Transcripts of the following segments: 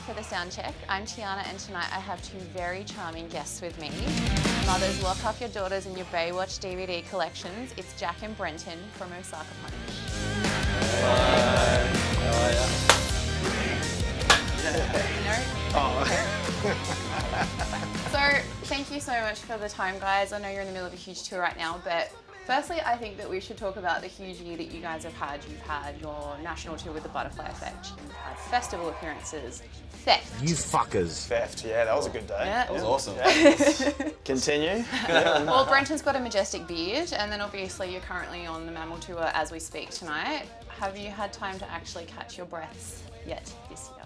for the Soundcheck. I'm Tiana and tonight I have two very charming guests with me. Mothers, lock up your daughters in your Baywatch DVD collections. It's Jack and Brenton from Osaka Punch. Hi. How are you? So, thank you so much for the time, guys. I know you're in the middle of a huge tour right now, but firstly, I think that we should talk about the huge year that you guys have had. You've had your national tour with the Butterfly Effect. You've had festival appearances. Theft. You fuckers. Theft, yeah, that was a good day. Yeah. That was awesome. Yeah. Continue. Well, Brenton's got a majestic beard, and then obviously you're currently on the Mammal tour as we speak tonight. Have you had time to actually catch your breaths yet this year?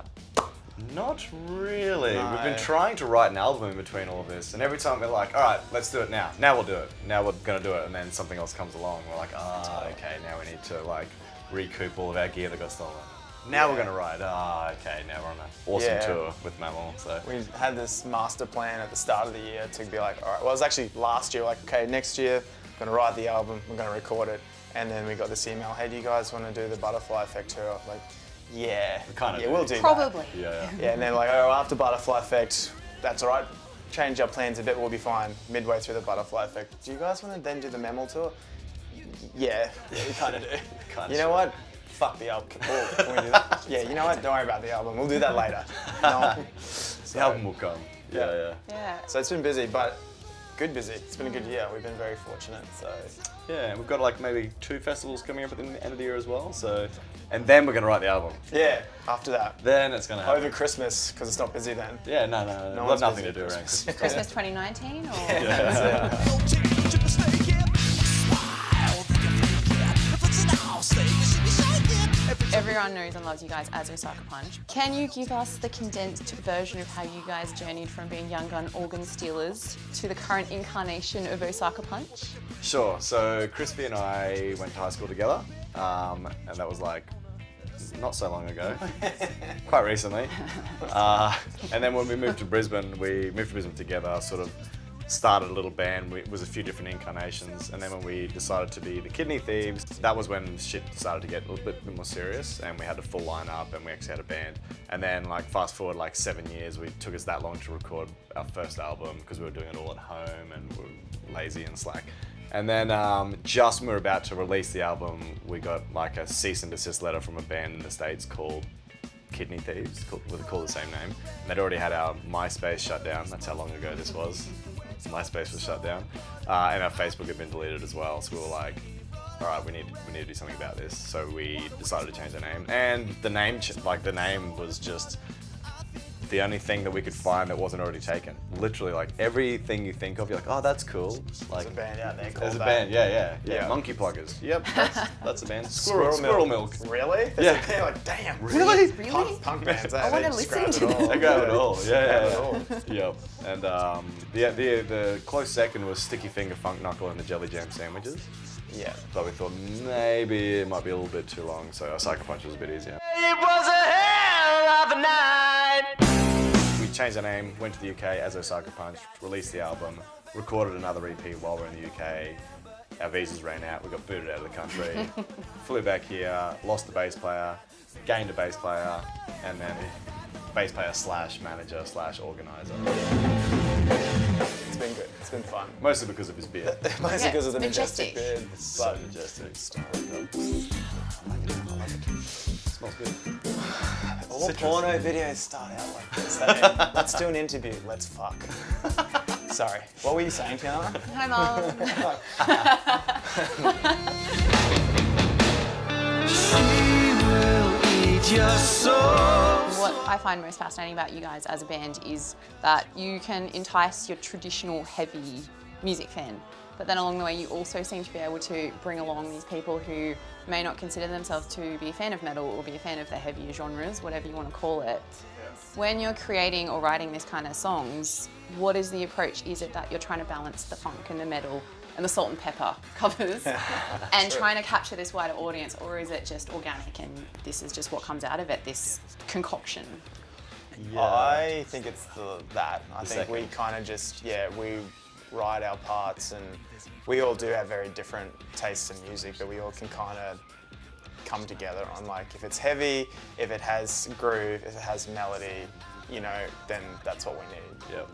Not really. No. We've been trying to write an album in between all of this, and every time we're like, all right, let's do it now. Now we'll do it. Now we're gonna do it, and then something else comes along. We're like, okay, now we need to like recoup all of our gear that got stolen. Now we're gonna ride. Okay, now we're on an awesome tour with Mammal. So We had this master plan at the start of the year to be like, all right, well, it was actually last year, like, okay, next year, we're gonna write the album, we're gonna record it. And then we got this email, hey, do you guys wanna do the Butterfly Effect tour? Like, yeah, we'll do Probably. that. yeah. Yeah, and then like, oh, after Butterfly Effect, that's all right. Change our plans a bit, we'll be fine. Midway through the Butterfly Effect, do you guys want to then do the Mammal tour? Yeah, we kind of do. You know what? Fuck the album. Can we do that? Yeah, you know what? Don't worry about the album. We'll do that later. No. The album will come. Yeah. So it's been busy, but good busy. It's been a good year. We've been very fortunate. So Yeah, and we've got like maybe 2 festivals coming up at the end of the year as well. So, and then we're gonna write the album. yeah, after that. Then it's gonna happen. Over Christmas, because it's not busy then. Yeah, no. We've one's got nothing busy to do around Christmas. Christmas 2019 or? That's it. Everyone knows and loves you guys as Osaka Punch. Can you give us the condensed version of how you guys journeyed from being young gun organ stealers to the current incarnation of Osaka Punch? Sure. So Crispy and I went to high school together, and that was like not so long ago, quite recently. And then when we moved to Brisbane, together, sort of started a little band. It was a few different incarnations, and then when we decided to be the Kidney Thieves, that was when shit started to get a little bit more serious, and we had a full lineup, and we actually had a band. And then, like, fast forward like 7 years, it took us that long to record our first album because we were doing it all at home and we were lazy and slack. And then just when we were about to release the album, we got like a cease and desist letter from a band in the States called Kidney Thieves, called the same name. And they'd already had our MySpace shut down. That's how long ago this was. MySpace was shut down, and our Facebook had been deleted as well. So we were like, all right, we need to do something about this. So we decided to change the name, and the name was just the only thing that we could find that wasn't already taken. Literally, like everything you think of, you're like, oh, that's cool. Like, There's a band out there called there's a that. band, yeah. Yeah. Monkey Pluggers. Yep, that's a band. Squirrel Milk. Really? There's Yeah. a band like, damn. Really? Punk bands. I wanna listen to them. They grab it all. Grab it all. Yep. And the close second was Sticky Finger Funk Knuckle and the Jelly Jam Sandwiches. Yeah. But we thought maybe it might be a little bit too long, so Osaka Punch was a bit easier. It was a hell of a night. We changed our name, went to the UK as Osaka Punch, released the album, recorded another EP while we're in the UK. Our visas ran out, we got booted out of the country, flew back here, lost the bass player, gained a bass player, and then bass player / manager / organizer. It's been good. It's been fun. Mostly because of his beard. Mostly because of the majestic. majestic beard. It's so majestic. I like it. Smells good. All porno videos start out like this. Let's do an interview. Let's fuck. Sorry. What were you saying, Tiana? Hi, Mom. What I find most fascinating about you guys as a band is that you can entice your traditional heavy music fan, but then along the way you also seem to be able to bring along these people who may not consider themselves to be a fan of metal or be a fan of the heavier genres, whatever you want to call it. When you're creating or writing this kind of songs, what is the approach? Is it that you're trying to balance the funk and the metal and the salt and pepper covers and trying to capture this wider audience, or is it just organic and this is just what comes out of it, this concoction? I think it's that. I think second. we kind of just, we write our parts, and we all do have very different tastes in music, but we all can kind of come together on, like, if it's heavy, if it has groove, if it has melody, you know, then that's what we need. Yep.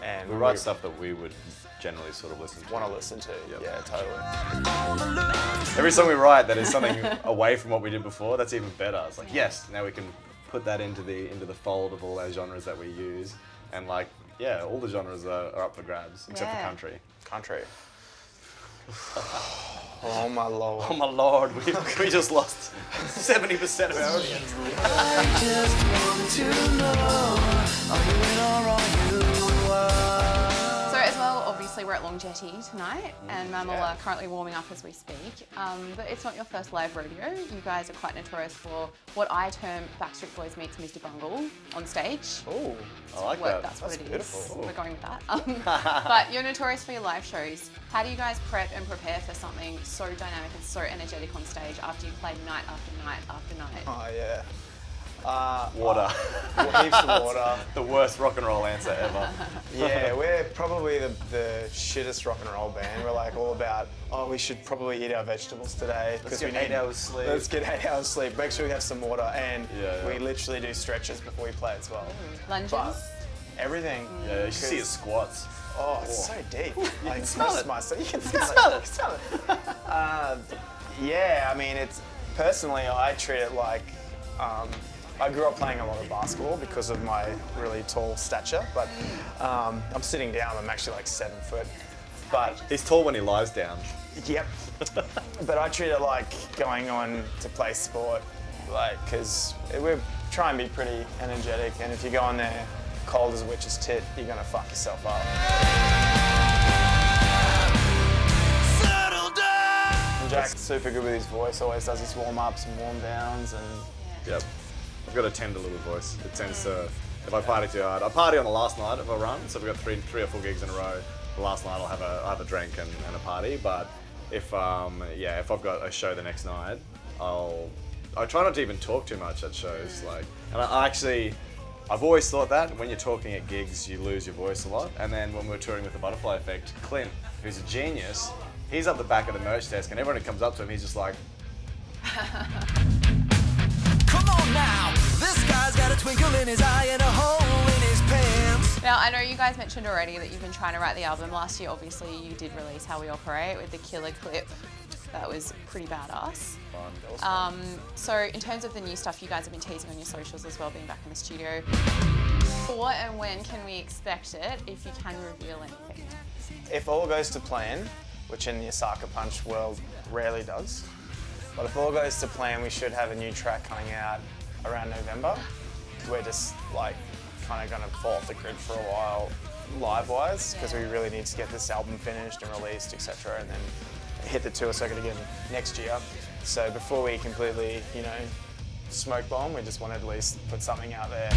And We write stuff that we would generally sort of listen to. want to listen to. Yep. Yeah, totally. Every song we write that is something away from what we did before, that's even better. It's like, yes, now we can put that into the fold of all those genres that we use. And like, yeah, all the genres are up for grabs, except for country. Country. Oh my lord. Oh my lord, we just lost 70% of our audience. So as well, obviously we're at Long Jetty tonight, and Mammal are currently warming up as we speak. But it's not your first live rodeo. You guys are quite notorious for what I term Backstreet Boys meets Mr. Bungle on stage. Oh, I like Well, that. that's what it is. beautiful. We're going with that. But you're notorious for your live shows. How do you guys prep and prepare for something so dynamic and so energetic on stage after you play night after night after night? Oh yeah. Water. Heaps of water. The worst rock and roll answer ever. Yeah, we're probably the shittest rock and roll band. We're like all about, we should probably eat our vegetables today. Let's we get 8 need- hours sleep. Let's get 8 hours sleep. Make sure we have some water, and Yeah. we literally do stretches before we play as well. Lunges? But everything. Yeah, you should see his squats. Oh, it's so deep. I can smell it. You can smell it. Smell it. Yeah, I mean, it's personally, I treat it like. I grew up playing a lot of basketball because of my really tall stature, but I'm sitting down. I'm actually like 7 foot. But He's tall when he lies down. yep. But I treat it like going on to play sport, like because we try and be pretty energetic. And if you go on there cold as a witch's tit, you're gonna fuck yourself up. And Jack's super good with his voice. Always does his warm ups and warm downs, and Yep. I've got a tender little voice. It tends to, if I party too hard, I party on the last night of a run, so we've got three or 4 gigs in a row. The last night I'll have a drink and a party, but if I've got a show the next night, I try not to even talk too much at shows. Like, and I've always thought that when you're talking at gigs, you lose your voice a lot. And then when we were touring with the Butterfly Effect, Clint, who's a genius, he's up the back of the merch desk, and everyone who comes up to him, he's just like, Come on now, this guy's got a twinkle in his eye and a hole in his pants. Now, I know you guys mentioned already that you've been trying to write the album. Last year, obviously, you did release How We Operate with the killer clip. That was pretty badass. So in terms of the new stuff, you guys have been teasing on your socials as well, being back in the studio. What and when can we expect it, if you can reveal anything? if all goes to plan, which in the Osaka Punch world rarely does, but if all goes to plan, we should have a new track coming out around November. We're just like kind of going to fall off the grid for a while live-wise, because we really need to get this album finished and released, etc., and then hit the tour circuit again next year. So before we completely, smoke bomb, we just want to at least put something out there.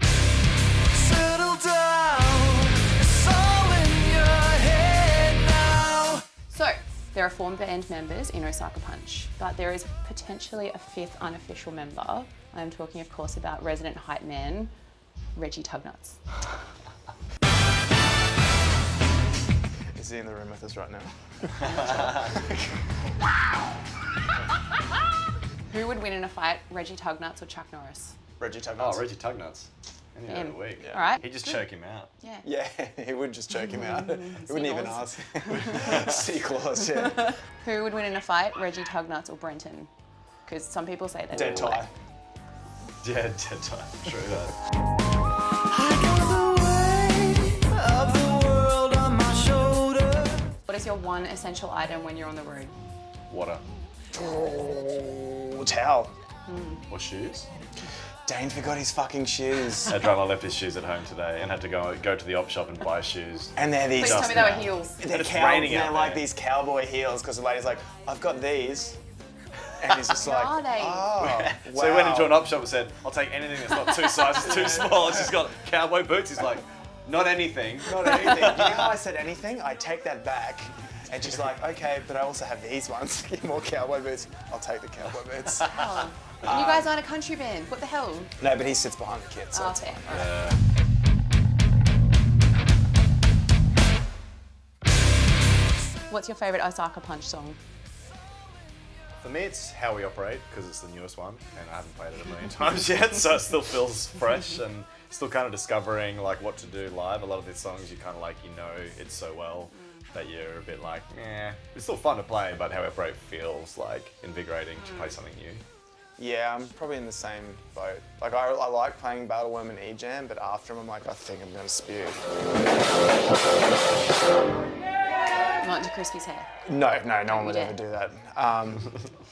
Settle down, it's all in your head now. So, there are 4 band members in Osaka Punch, but there is potentially a 5th unofficial member. I'm talking, of course, about resident hype man, Reggie Tugnuts. Is he in the room with us right now? Who would win in a fight, Reggie Tugnuts or Chuck Norris? Reggie Tugnuts. Oh, Reggie Tugnuts. Any day of the week. All right. He'd just choke him out. Yeah. Yeah, he would just choke him out. He wouldn't even ask. Sea-claws, yeah. Who would win in a fight, Reggie Tugnuts or Brenton? Because some people say they Dead will. tie. Yeah, dead time. True that. I got the weight of the world on my shoulder. What is your one essential item when you're on the road? Water. Oh, towel. Or shoes. Dane forgot his fucking shoes. Our drummer left his shoes at home today and had to go to the op shop and buy shoes. And they're these. Please tell me they were heels. They're, It's raining out they're like there. these cowboy heels, because the lady's like, I've got these. And he's just like, Are they? oh, wow. So he went into an op shop and said, I'll take anything that's not 2 sizes too small. It's just got cowboy boots. He's like, not anything. Not anything. You know how I said anything? I take that back. And she's like, okay, but I also have these ones. Give more cowboy boots. I'll take the cowboy boots. Oh. And you guys aren't a country band. What the hell? No, but he sits behind the kid, so Oh, it's fair. fine. All right. What's your favourite Osaka Punch song? For me, it's How We Operate, because it's the newest one, and I haven't played it a million times yet, so it still feels fresh and still kind of discovering like what to do live. A lot of these songs you kind of like, you know it so well that you're a bit like, eh. It's still fun to play, but How We Operate feels like invigorating to play something new. Yeah, I'm probably in the same boat. Like, I like playing Battle Worm and E-Jam, but after them, I'm like, I think I'm gonna spew. Not into Crispy's hair. No one would ever do that.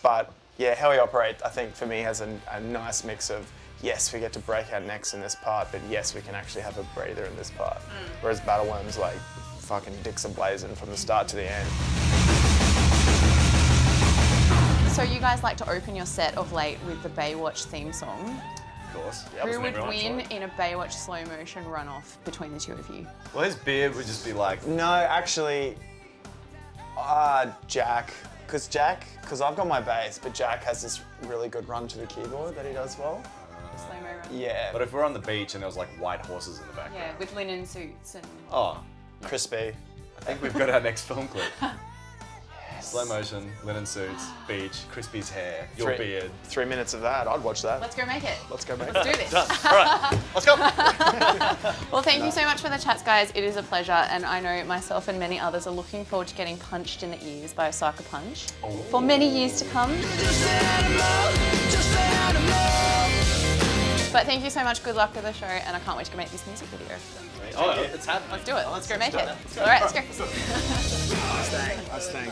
But yeah, How We Operate, I think for me has a nice mix of, yes, we get to break out necks in this part, but yes, we can actually have a breather in this part. Whereas Battle Worm's like, fucking dicks are blazing from the start to the end. So you guys like to open your set of late with the Baywatch theme song. Of course. Who would win in a Baywatch slow motion runoff between the two of you? Well, his beard would just be like... No, actually, Jack. Because I've got my bass, but Jack has this really good run to the keyboard that he does well. Slow mo run. Yeah. But if we're on the beach and there was like white horses in the background. Yeah, with linen suits and... Oh, Crispy. I think we've got our next film clip. Slow motion, linen suits, beach, Crispy's hair, your beard. 3 minutes of that, I'd watch that. Let's go make it. Let's go make Let's it. do this. Done. All right, let's go. Well, thank you so much for the chats, guys. It is a pleasure, and I know myself and many others are looking forward to getting punched in the ears by Osaka Punch for many years to come. But thank you so much. Good luck with the show, and I can't wait to go make this music video. Oh, it's happening. Let's do it. Let's go make it. All right, let's go. I stank.